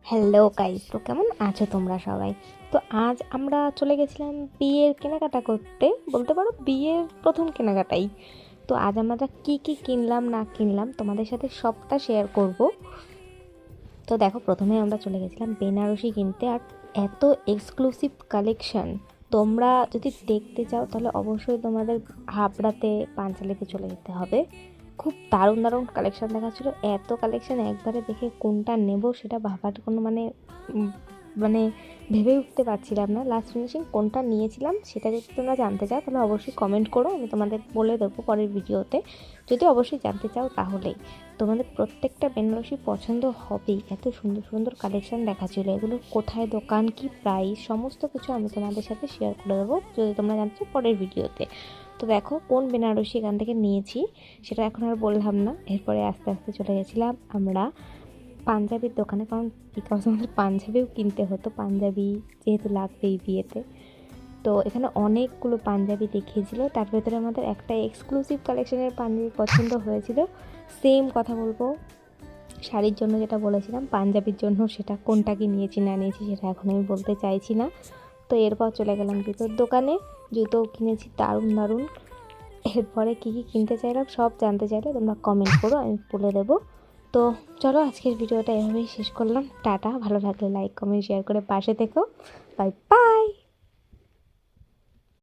Hello guys, তো কেমন আছো তোমরা সবাই? তো আজ আমরা চলে গেছিলাম বিয়ের কেনাকাটা করতে, বলতে পারো বিয়ের প্রথম কেনাকাটাই। তো আজ আমরা কি কি কিনলাম না কিনলাম তোমাদের সাথে সবটা শেয়ার করব। তো দেখো, প্রথমে আমরা চলে গেছিলাম বেনারসি কিনতে, আর এত এক্সক্লুসিভ কালেকশন। তোমরা যদি দেখতে চাও তাহলে অবশ্যই তোমাদের হাবড়াতে পাঞ্চালিতে চলে যেতে হবে। খুব দারুণ দারুণ কালেকশান দেখাচ্ছিলো। এত কালেকশান একবারে দেখে কোনটা নেব সেটা ভাবার কোনো উম, মানে ভেবে উঠতে পারছিলাম না। লাস্ট ফিনিশিং কোনটা নিয়েছিলাম সেটা যদি তোমরা জানতে চাও তাহলে অবশ্যই কমেন্ট করো, আমি তোমাদের বলে দেবো পরের ভিডিওতে। যদি অবশ্যই জানতে চাও তাহলেই তোমাদের প্রত্যেকটা বেনারসি পছন্দ হবেই। এত সুন্দর সুন্দর কালেকশান দেখাচ্ছিলো। এগুলো কোথায় দোকান, কি প্রাইস, সমস্ত কিছু আমি তোমাদের সাথে শেয়ার করে দেবো যদি তোমরা জানতে চাও পরের ভিডিওতে। তো দেখো কোন বেনারসি এখান থেকে নিয়েছি সেটা এখন আর বললাম না। এরপরে আস্তে আস্তে চলে গেছিলাম আমরা পাঞ্জাবির দোকানে, কারণ বিকজ আমাদের পাঞ্জাবিও কিনতে হতো। পাঞ্জাবি যেহেতু লাগবেই বিয়েতে, তো এখানে অনেকগুলো পাঞ্জাবি দেখিয়েছিল। তার ভেতরে আমাদের একটা এক্সক্লুসিভ কালেকশনের পাঞ্জাবি পছন্দ হয়েছিল। সেম কথা বলবো শাড়ির জন্য যেটা বলেছিলাম, পাঞ্জাবির জন্য সেটা কোনটা কি নিয়েছি না নিয়েছি সেটা এখন আমি বলতে চাইছি না। তো এরপর চলে গেলাম জুতোর দোকানে, জুতো কিনেছি দারুণ দারুণ। এরপরে কী কী কিনতে চাইলাম সব জানতে চাইলে তোমরা কমেন্ট করো, আমি বলে দেবো। তো চলো, আজকের ভিডিওটা এভাবেই শেষ করলাম। টাটা। ভালো লাগলে লাইক কমেন্ট শেয়ার করে পাশে থেকো। Bye bye.